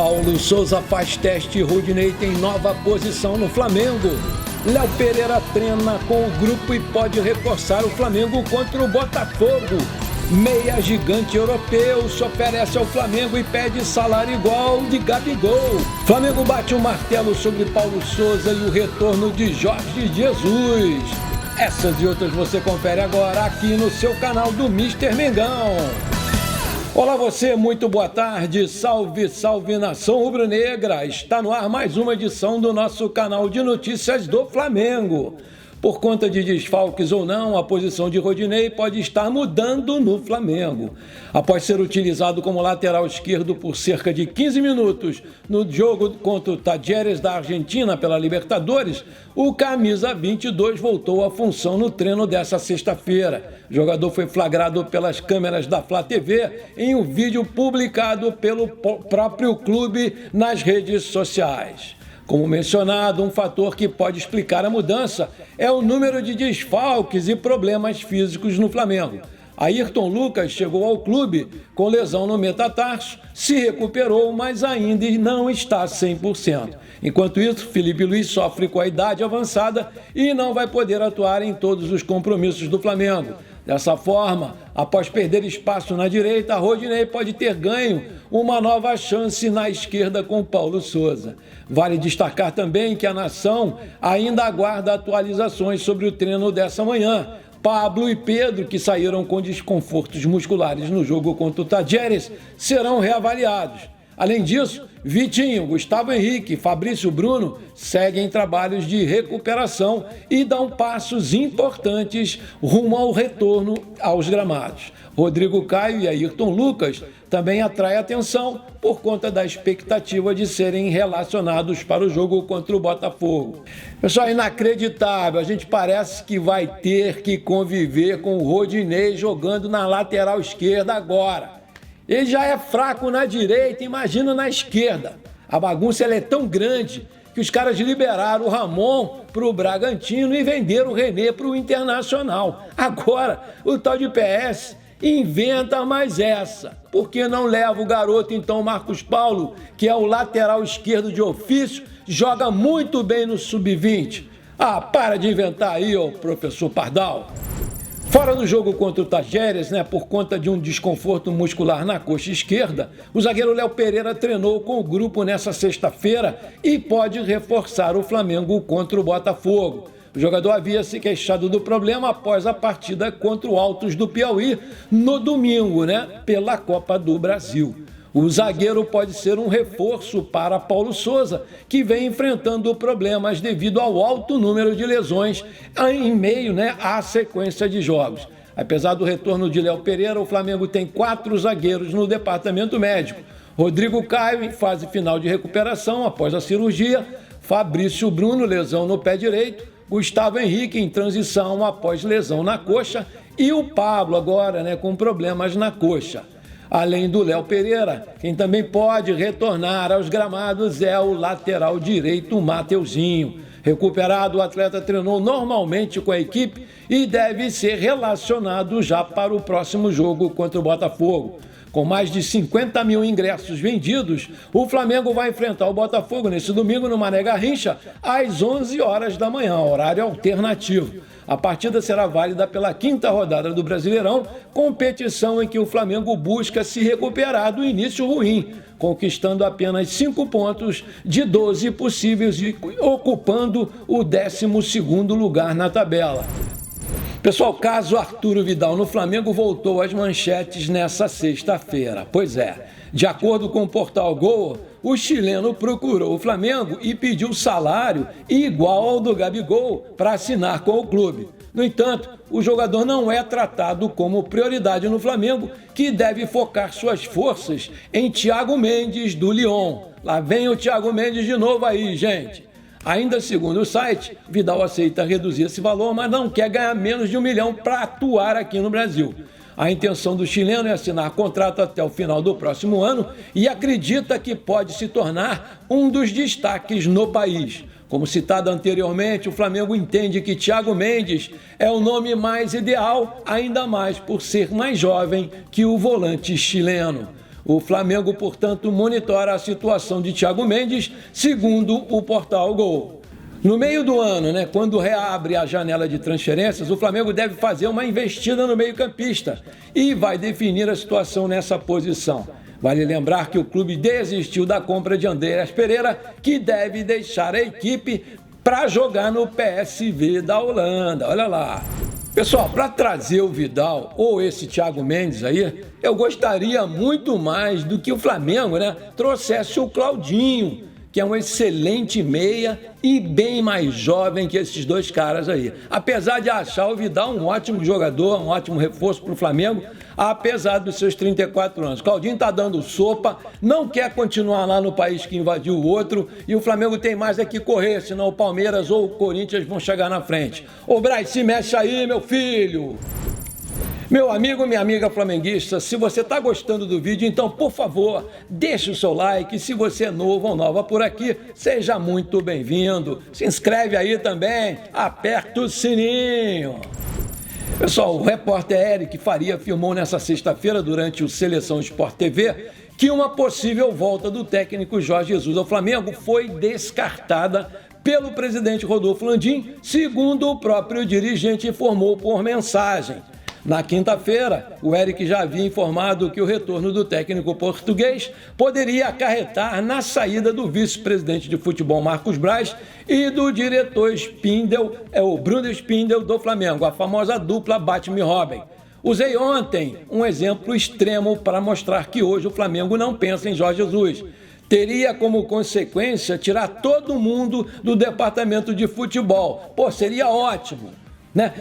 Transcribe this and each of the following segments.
Paulo Souza faz teste e Rodinei tem nova posição no Flamengo. Léo Pereira treina com o grupo e pode reforçar o Flamengo contra o Botafogo. Meia gigante europeu se oferece ao Flamengo e pede salário igual de Gabigol. Flamengo bate o martelo sobre Paulo Souza e o retorno de Jorge Jesus. Essas e outras você confere agora aqui no seu canal do Mister Mengão. Olá você, muito boa tarde, salve, salve nação rubro-negra. Está no ar mais uma edição do nosso canal de notícias do Flamengo. Por conta de desfalques ou não, a posição de Rodinei pode estar mudando no Flamengo. Após ser utilizado como lateral esquerdo por cerca de 15 minutos no jogo contra o Talleres da Argentina pela Libertadores, o camisa 22 voltou à função no treino dessa sexta-feira. O jogador foi flagrado pelas câmeras da Flá TV em um vídeo publicado pelo próprio clube nas redes sociais. Como mencionado, um fator que pode explicar a mudança é o número de desfalques e problemas físicos no Flamengo. Ayrton Lucas chegou ao clube com lesão no metatarso, se recuperou, mas ainda não está 100%. Enquanto isso, Felipe Luiz sofre com a idade avançada e não vai poder atuar em todos os compromissos do Flamengo. Dessa forma, após perder espaço na direita, Rodinei pode ter ganho uma nova chance na esquerda com Paulo Souza. Vale destacar também que a nação ainda aguarda atualizações sobre o treino dessa manhã. Pablo e Pedro, que saíram com desconfortos musculares no jogo contra o Talleres, serão reavaliados. Além disso, Vitinho, Gustavo Henrique e Fabrício Bruno seguem trabalhos de recuperação e dão passos importantes rumo ao retorno aos gramados. Rodrigo Caio e Ayrton Lucas também atraem atenção por conta da expectativa de serem relacionados para o jogo contra o Botafogo. Pessoal, é inacreditável, a gente parece que vai ter que conviver com o Rodinei jogando na lateral esquerda agora. Ele já é fraco na direita, imagina na esquerda. A bagunça ela é tão grande que os caras liberaram o Ramon para o Bragantino e venderam o René para o Internacional. Agora, o tal de PS inventa mais essa. Por que não leva o garoto, então, Marcos Paulo, que é o lateral esquerdo de ofício, joga muito bem no sub-20? Ah, para de inventar aí, ô professor Pardal. Fora do jogo contra o Talleres, por conta de um desconforto muscular na coxa esquerda, o zagueiro Léo Pereira treinou com o grupo nessa sexta-feira e pode reforçar o Flamengo contra o Botafogo. O jogador havia se queixado do problema após a partida contra o Altos do Piauí no domingo, pela Copa do Brasil. O zagueiro pode ser um reforço para Paulo Souza, que vem enfrentando problemas devido ao alto número de lesões em meio à sequência de jogos. Apesar do retorno de Léo Pereira, o Flamengo tem 4 zagueiros no departamento médico. Rodrigo Caio, em fase final de recuperação após a cirurgia, Fabrício Bruno, lesão no pé direito, Gustavo Henrique, em transição após lesão na coxa, e o Pablo, agora com problemas na coxa. Além do Léo Pereira, quem também pode retornar aos gramados é o lateral direito Mateuzinho. Recuperado, o atleta treinou normalmente com a equipe e deve ser relacionado já para o próximo jogo contra o Botafogo. Com mais de 50 mil ingressos vendidos, o Flamengo vai enfrentar o Botafogo nesse domingo no Mané Garrincha, às 11 horas da manhã, horário alternativo. A partida será válida pela 5ª rodada do Brasileirão, competição em que o Flamengo busca se recuperar do início ruim, conquistando apenas 5 pontos de 12 possíveis e ocupando o 12º lugar na tabela. Pessoal, caso Arturo Vidal no Flamengo voltou às manchetes nessa sexta-feira. Pois é, de acordo com o portal Gol, o chileno procurou o Flamengo e pediu salário igual ao do Gabigol para assinar com o clube. No entanto, o jogador não é tratado como prioridade no Flamengo, que deve focar suas forças em Thiago Mendes do Lyon. Lá vem o Thiago Mendes de novo aí, gente. Ainda segundo o site, Vidal aceita reduzir esse valor, mas não quer ganhar menos de 1 milhão para atuar aqui no Brasil. A intenção do chileno é assinar contrato até o final do próximo ano e acredita que pode se tornar um dos destaques no país. Como citado anteriormente, o Flamengo entende que Thiago Mendes é o nome mais ideal, ainda mais por ser mais jovem que o volante chileno. O Flamengo, portanto, monitora a situação de Thiago Mendes, segundo o portal Gol. No meio do ano, quando reabre a janela de transferências, o Flamengo deve fazer uma investida no meio-campista e vai definir a situação nessa posição. Vale lembrar que o clube desistiu da compra de Andreas Pereira, que deve deixar a equipe para jogar no PSV da Holanda. Olha lá. Pessoal, para trazer o Vidal ou esse Thiago Mendes aí, eu gostaria muito mais do que o Flamengo, trouxesse o Claudinho, que é um excelente meia e bem mais jovem que esses dois caras aí. Apesar de achar o Vidal um ótimo jogador, um ótimo reforço para o Flamengo, apesar dos seus 34 anos. Claudinho tá dando sopa, não quer continuar lá no país que invadiu o outro, e o Flamengo tem mais é que correr, senão o Palmeiras ou o Corinthians vão chegar na frente. Ô Braz, se mexe aí, meu filho! Meu amigo, minha amiga flamenguista, se você está gostando do vídeo, então, por favor, deixe o seu like. Se você é novo ou nova por aqui, seja muito bem-vindo. Se inscreve aí também, aperta o sininho. Pessoal, o repórter Eric Faria afirmou nessa sexta-feira, durante o Seleção Sport TV, que uma possível volta do técnico Jorge Jesus ao Flamengo foi descartada pelo presidente Rodolfo Landim, segundo o próprio dirigente informou por mensagem. Na quinta-feira, o Eric já havia informado que o retorno do técnico português poderia acarretar na saída do vice-presidente de futebol Marcos Braz e do diretor Spindel, o Bruno Spindel do Flamengo, a famosa dupla Batman e Robin. Usei ontem um exemplo extremo para mostrar que hoje o Flamengo não pensa em Jorge Jesus. Teria como consequência tirar todo mundo do departamento de futebol. Pô, seria ótimo.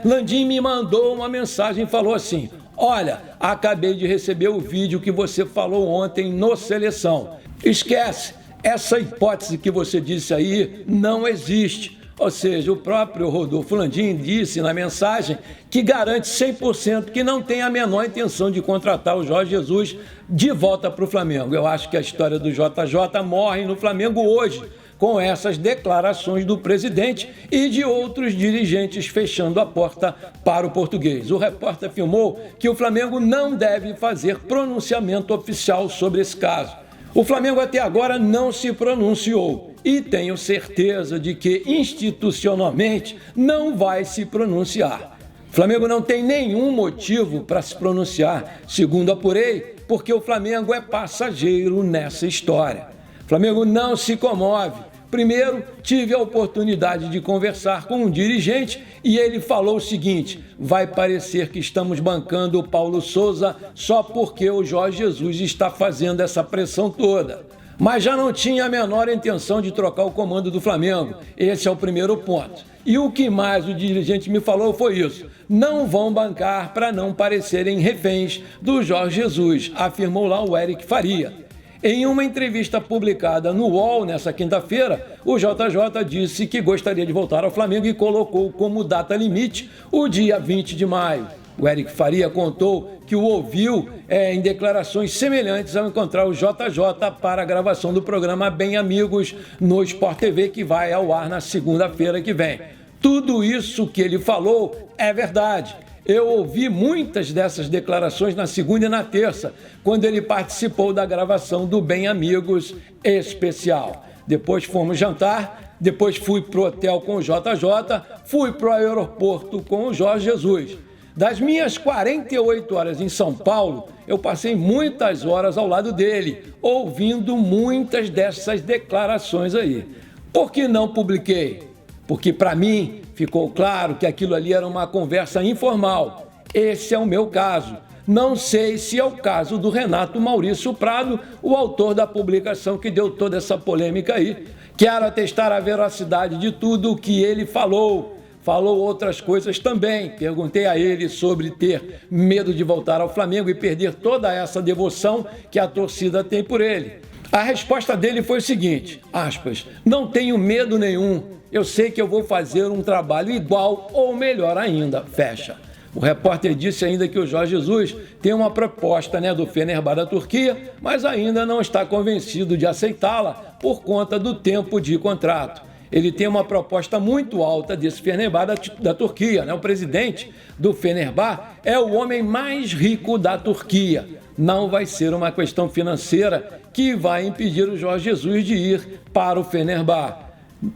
Landim me mandou uma mensagem e falou assim: olha, acabei de receber o vídeo que você falou ontem no Seleção. Esquece, essa hipótese que você disse aí não existe. Ou seja, o próprio Rodolfo Landim disse na mensagem que garante 100% que não tem a menor intenção de contratar o Jorge Jesus de volta para o Flamengo. Eu acho que a história do JJ morre no Flamengo hoje, com essas declarações do presidente e de outros dirigentes fechando a porta para o português. O repórter afirmou que o Flamengo não deve fazer pronunciamento oficial sobre esse caso. O Flamengo até agora não se pronunciou e tenho certeza de que institucionalmente não vai se pronunciar. O Flamengo não tem nenhum motivo para se pronunciar, segundo apurei, porque o Flamengo é passageiro nessa história. O Flamengo não se comove. Primeiro, tive a oportunidade de conversar com um dirigente e ele falou o seguinte: vai parecer que estamos bancando o Paulo Souza só porque o Jorge Jesus está fazendo essa pressão toda. Mas já não tinha a menor intenção de trocar o comando do Flamengo. Esse é o primeiro ponto. E o que mais o dirigente me falou foi isso: não vão bancar para não parecerem reféns do Jorge Jesus, afirmou lá o Eric Faria. Em uma entrevista publicada no UOL nessa quinta-feira, o JJ disse que gostaria de voltar ao Flamengo e colocou como data limite o dia 20 de maio. O Eric Faria contou que o ouviu em declarações semelhantes ao encontrar o JJ para a gravação do programa Bem Amigos no Sport TV, que vai ao ar na segunda-feira que vem. Tudo isso que ele falou é verdade. Eu ouvi muitas dessas declarações na segunda e na terça, quando ele participou da gravação do Bem Amigos especial. Depois fomos jantar, depois fui para o hotel com o JJ, fui para o aeroporto com o Jorge Jesus. Das minhas 48 horas em São Paulo, eu passei muitas horas ao lado dele, ouvindo muitas dessas declarações aí. Por que não publiquei? Porque para mim ficou claro que aquilo ali era uma conversa informal. Esse é o meu caso. Não sei se é o caso do Renato Maurício Prado, o autor da publicação que deu toda essa polêmica aí. Quero atestar a veracidade de tudo o que ele falou. Falou outras coisas também. Perguntei a ele sobre ter medo de voltar ao Flamengo e perder toda essa devoção que a torcida tem por ele. A resposta dele foi o seguinte, aspas, não tenho medo nenhum, eu sei que eu vou fazer um trabalho igual ou melhor ainda, fecha. O repórter disse ainda que o Jorge Jesus tem uma proposta do Fenerbahçe da Turquia, mas ainda não está convencido de aceitá-la por conta do tempo de contrato. Ele tem uma proposta muito alta desse Fenerbahçe da Turquia, né? O presidente do Fenerbahçe é o homem mais rico da Turquia. Não vai ser uma questão financeira que vai impedir o Jorge Jesus de ir para o Fenerbahçe.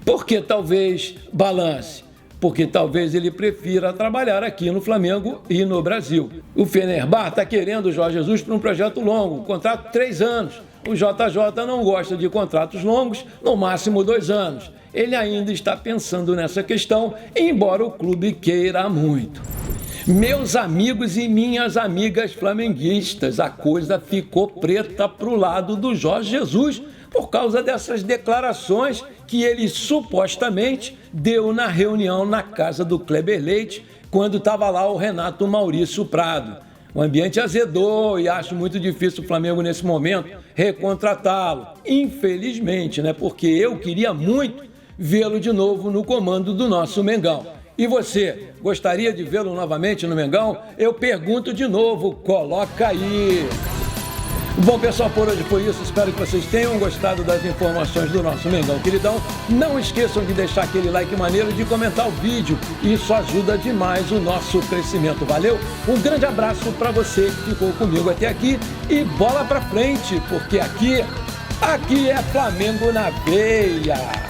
Porque talvez balance, porque talvez ele prefira trabalhar aqui no Flamengo e no Brasil. O Fenerbahçe está querendo o Jorge Jesus para um projeto longo, um contrato de 3 anos. O JJ não gosta de contratos longos, no máximo 2 anos. Ele ainda está pensando nessa questão, embora o clube queira muito. Meus amigos e minhas amigas flamenguistas, a coisa ficou preta para o lado do Jorge Jesus por causa dessas declarações que ele supostamente deu na reunião na casa do Kleber Leite, quando estava lá o Renato Maurício Prado. O ambiente azedou e acho muito difícil o Flamengo, nesse momento, recontratá-lo. Infelizmente, né? Porque eu queria muito vê-lo de novo no comando do nosso Mengão. E você, gostaria de vê-lo novamente no Mengão? Eu pergunto de novo, coloca aí! Bom, pessoal, por hoje foi isso. Espero que vocês tenham gostado das informações do nosso Mengão Queridão. Não esqueçam de deixar aquele like maneiro e de comentar o vídeo. Isso ajuda demais o nosso crescimento. Valeu? Um grande abraço para você que ficou comigo até aqui. E bola pra frente, porque aqui é Flamengo na veia.